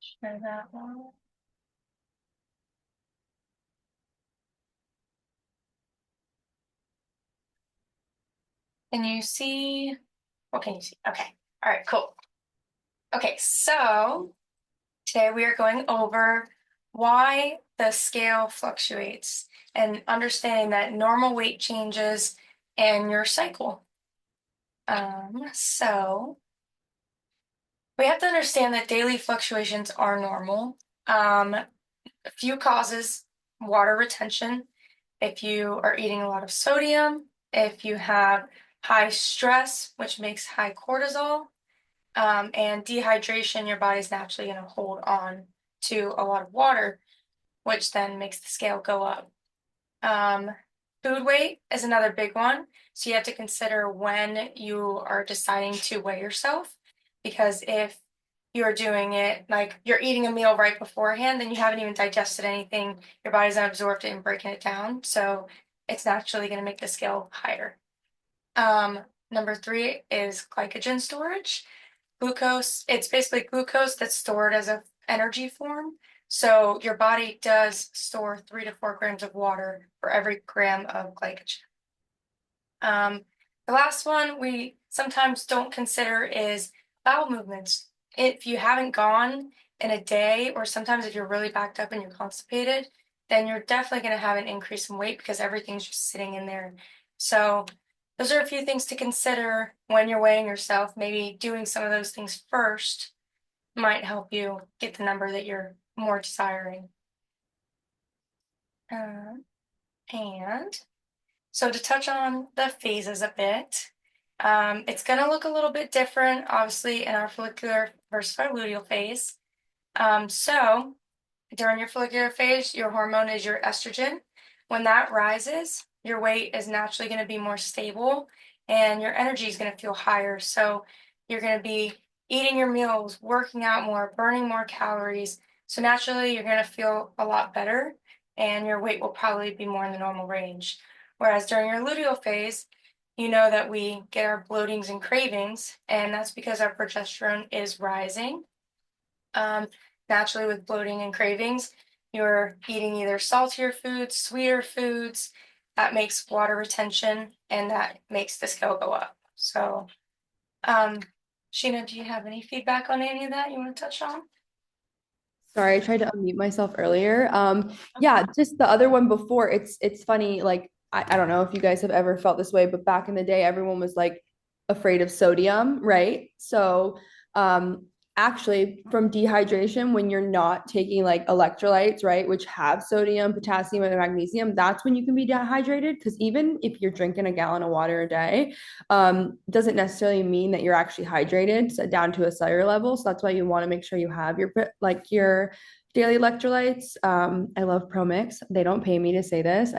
Share that one. Can you see? What can you see? Okay. All right, cool. Okay, so today we are going over why the scale fluctuates and understanding that normal weight changes and your cycle. So we have to understand that daily fluctuations are normal. A few causes: water retention, if you are eating a lot of sodium, if you have high stress, which makes high cortisol, and dehydration, your body's naturally going to hold on to a lot of water, which then makes the scale go up. Um, Food weight is another big one. So you have to consider when you are deciding to weigh yourself, because if you're doing it like you're eating a meal right beforehand, then you haven't even digested anything. Your body's not absorbed it and breaking it down. So it's naturally going to make the scale higher. Number three is glycogen storage. Glucose, it's basically glucose that's stored as an energy form. So your body does store 3 to 4 grams of water for every gram of glycogen. The last one we sometimes don't consider is bowel movements. If you haven't gone in a day, or sometimes if you're really backed up and you're constipated, then you're definitely going to have an increase in weight because everything's just sitting in there. So those are a few things to consider when you're weighing yourself. Maybe doing some of those things first might help you get the number that you're more desiring. And so to touch on the phases a bit, it's going to look a little bit different, obviously, in our follicular versus our luteal phase. So during your follicular phase, your hormone is your estrogen. When that rises, your weight is naturally going to be more stable and your energy is going to feel higher. So you're going to be eating your meals, working out more, burning more calories. So naturally, you're going to feel a lot better and your weight will probably be more in the normal range. Whereas during your luteal phase, you know that we get our bloatings and cravings, and that's because our progesterone is rising. Naturally, with bloating and cravings, you're eating either saltier foods, sweeter foods. That makes water retention, and that makes the scale go up. So, um, Sheena, do you have any feedback on any of that you want to touch on? Sorry, I tried to unmute myself earlier. Yeah, just the other one before, it's funny, like I don't know if you guys have ever felt this way, but back in the day, everyone was like afraid of sodium, right? So actually from dehydration, when you're not taking like electrolytes, right, which have sodium, potassium, and magnesium, that's when you can be dehydrated. Because even if you're drinking a gallon of water a day, doesn't necessarily mean that you're actually hydrated, so down to a cellular level. So that's why you want to make sure you have your daily electrolytes. I love ProMix. They don't pay me to say this.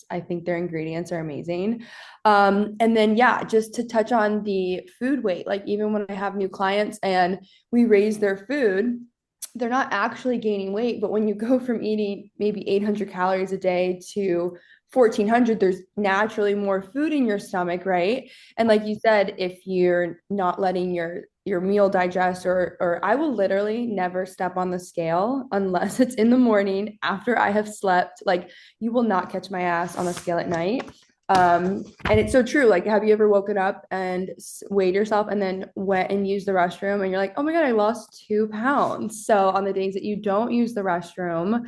I think their ingredients are amazing. And then yeah, just to touch on the food weight, like even when I have new clients and we raise their food, they're not actually gaining weight, but when you go from eating maybe 800 calories a day to 1400, there's naturally more food in your stomach, right? And like you said, if you're not letting your meal digest, or I will literally never step on the scale unless it's in the morning after I have slept. Like you will not catch my ass on the scale at night. And it's so true. Like, have you ever woken up and weighed yourself and then went and used the restroom and you're like, oh my God, I lost 2 pounds. So on the days that you don't use the restroom,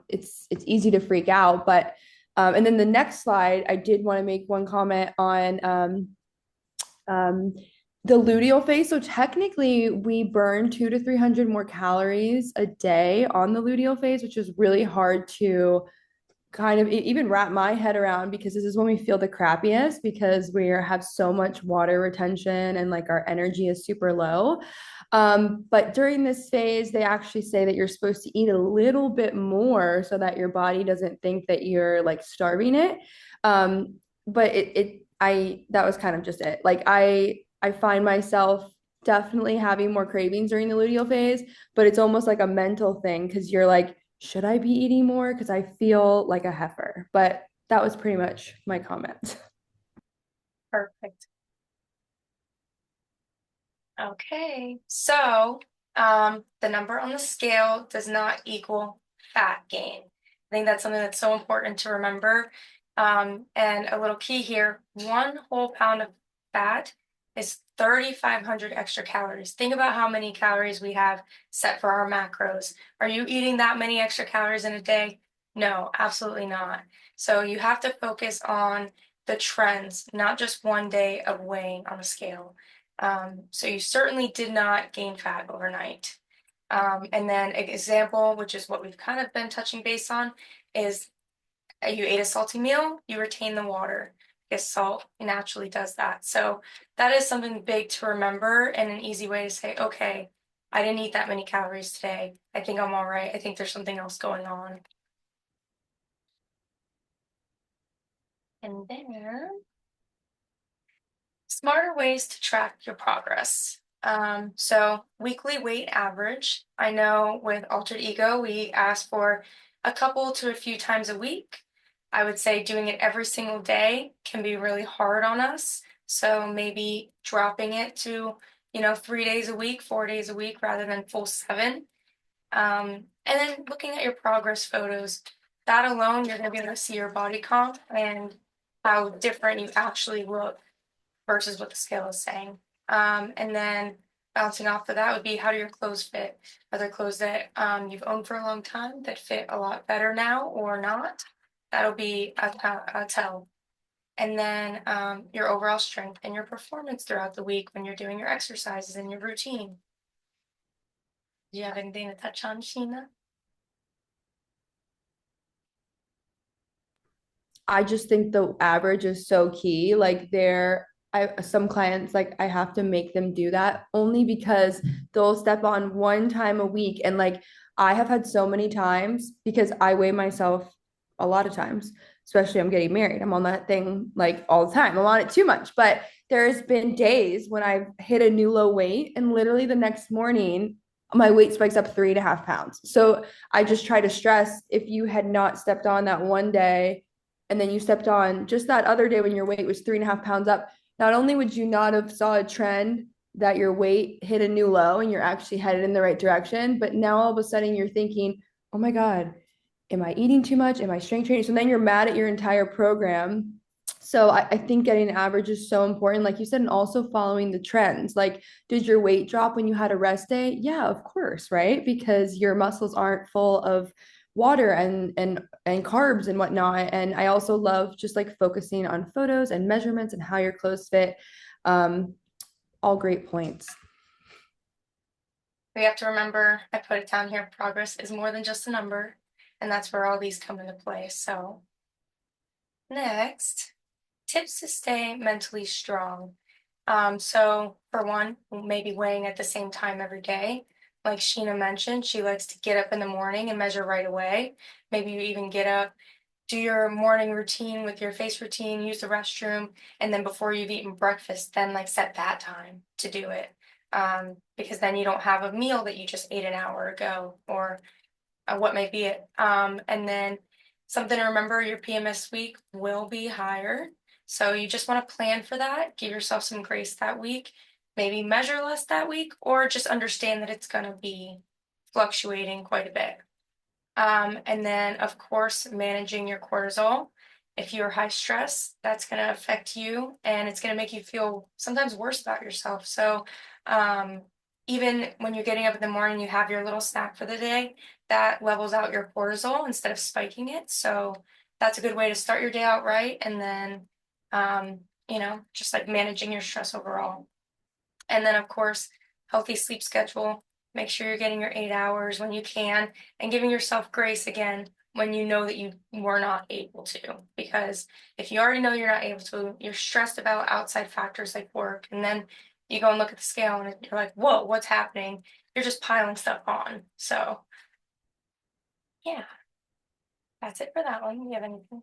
it's easy to freak out. But and then the next slide, I did want to make one comment on um, the luteal phase. So technically, we burn 200 to 300 more calories a day on the luteal phase, which is really hard to kind of even wrap my head around, because this is when we feel the crappiest because we have so much water retention and like our energy is super low. But during this phase, they actually say that you're supposed to eat a little bit more so that your body doesn't think that you're like starving it. But that was kind of just it. Like I find myself definitely having more cravings during the luteal phase, but it's almost like a mental thing because you're like, should I be eating more? Because I feel like a heifer. But that was pretty much my comment. Perfect. Okay, so The number on the scale does not equal fat gain. I think that's something that's so important to remember. And a little key here, 1 whole pound of fat is 3,500 extra calories. Think about how many calories we have set for our macros. Are you eating that many extra calories in a day? No, absolutely not. So you have to focus on the trends, not just one day of weighing on a scale. So you certainly did not gain fat overnight. And then an example, which is what we've kind of been touching base on, is you ate a salty meal, you retain the water because salt naturally does that. So that is something big to remember and an easy way to say, okay, I didn't eat that many calories today. I think I'm all right. I think there's something else going on. And then smarter ways to track your progress. So weekly weight average. I know with Altered Ego, we ask for a couple to a few times a week. I would say doing it every single day can be really hard on us. So maybe dropping it to, 3 days a week, 4 days a week rather than full 7. And then looking at your progress photos, that alone, you're going to be able to see your body comp and how different you actually look versus what the scale is saying. And then bouncing off of that would be how do your clothes fit? Are there clothes that you've owned for a long time that fit a lot better now or not? That'll be a tell. And then your overall strength and your performance throughout the week when you're doing your exercises and your routine. Do you have anything to touch on, Sheena? I just think the average is so key. Like some clients, like I have to make them do that only because they'll step on one time a week. And like I have had so many times because I weigh myself a lot of times, especially I'm getting married. I'm on that thing like all the time. I'm on it too much. But there's been days when I've hit a new low weight and literally the next morning my weight spikes up 3.5 pounds. So I just try to stress if you had not stepped on that one day and then you stepped on just that other day when your weight was 3.5 pounds up, not only would you not have saw a trend that your weight hit a new low and you're actually headed in the right direction, but now all of a sudden you're thinking, oh my God, am I eating too much? Am I strength training? So then you're mad at your entire program. So I think getting an average is so important, like you said, and also following the trends. Like, did your weight drop when you had a rest day? Yeah, of course, right? Because your muscles aren't full of water and carbs and whatnot. And I also love just like focusing on photos and measurements and how your clothes fit. Um, all great points. We have to remember, I put it down here, progress is more than just a number, and that's where all these come into play. So next, tips to stay mentally strong. So for one, maybe weighing at the same time every day. Like Sheena mentioned, she likes to get up in the morning and measure right away. Maybe you even get up, do your morning routine with your face routine, use the restroom, and then before you've eaten breakfast, then like set that time to do it. Because then you don't have a meal that you just ate an hour ago or what may be it. And then something to remember, your PMS week will be higher. So you just want to plan for that, give yourself some grace that week, maybe measure less that week, or just understand that it's going to be fluctuating quite a bit. And then, of course, managing your cortisol. If you're high stress, that's going to affect you and it's going to make you feel sometimes worse about yourself. So, um, even when you're getting up in the morning, you have your little snack for the day, that levels out your cortisol instead of spiking it. So, that's a good way to start your day out right. And then, just like managing your stress overall. And then, of course, healthy sleep schedule. Make sure you're getting your 8 hours when you can and giving yourself grace again when you know that you were not able to. Because if you already know you're not able to, you're stressed about outside factors like work. And then you go and look at the scale and you're like, whoa, what's happening? You're just piling stuff on. So, yeah, that's it for that one. Do you have anything?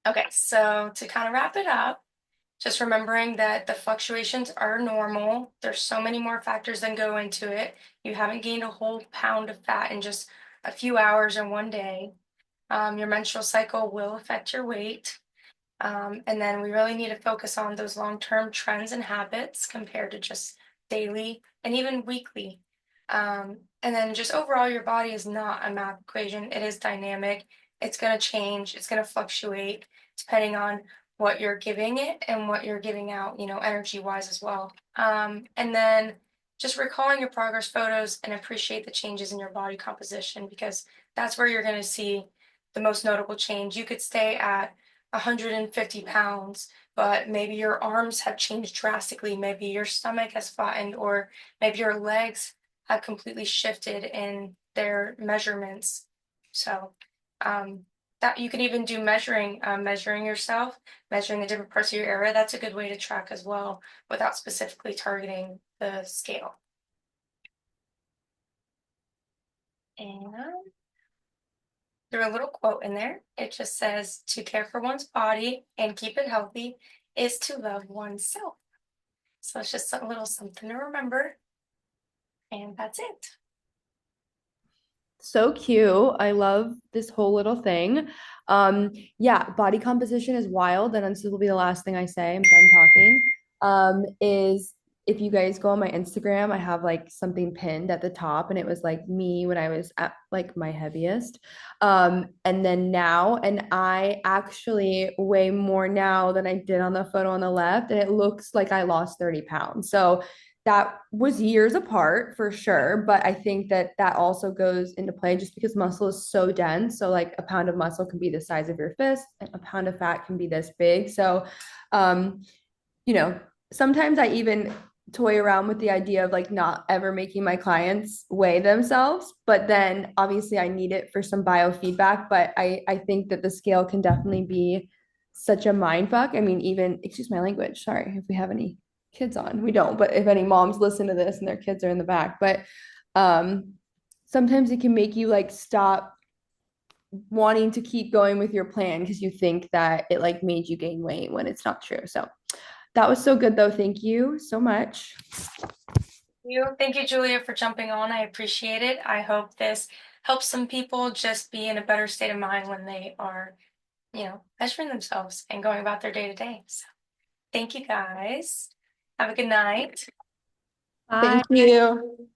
Okay, so to kind of wrap it up, just remembering that the fluctuations are normal. There's so many more factors that go into it. You haven't gained a whole pound of fat in just a few hours or one day. Your menstrual cycle will affect your weight. And then we really need to focus on those long-term trends and habits compared to just daily and even weekly. And then just overall, your body is not a math equation. It is dynamic. It's going to change. It's going to fluctuate depending on what you're giving it and what you're giving out, energy wise as well. And then just recalling your progress photos and appreciate the changes in your body composition because that's where you're going to see the most notable change. You could stay at 150 pounds, but maybe your arms have changed drastically. Maybe your stomach has flattened, or maybe your legs have completely shifted in their measurements. So, um, that you can even do measuring yourself, measuring the different parts of your area. That's a good way to track as well without specifically targeting the scale. And there's a little quote in there. It just says, to care for one's body and keep it healthy is to love oneself. So it's just a little something to remember. And that's it. So cute. I love this whole little thing. Yeah, body composition is wild, and this will be the last thing I say. I'm done talking. Is if you guys go on my Instagram, I have like something pinned at the top, and it was like me when I was at like my heaviest. And then now, and I actually weigh more now than I did on the photo on the left, and it looks like I lost 30 pounds. So that was years apart for sure, but I think that that also goes into play just because muscle is so dense. So like a pound of muscle can be the size of your fist, and a pound of fat can be this big. So um you know, sometimes I even toy around with the idea of like not ever making my clients weigh themselves, but then obviously I need it for some biofeedback. But I think that the scale can definitely be such a mind fuck. I mean, even excuse my language, sorry if we have any kids on. We don't, but if any moms listen to this and their kids are in the back, but um sometimes it can make you like stop wanting to keep going with your plan because you think that it like made you gain weight when it's not true. So that was so good though. Thank you so much. Thank you, Julia, for jumping on. I appreciate it. I hope this helps some people just be in a better state of mind when they are, measuring themselves and going about their day to day. So thank you guys. Have a good night. Bye. Thank you.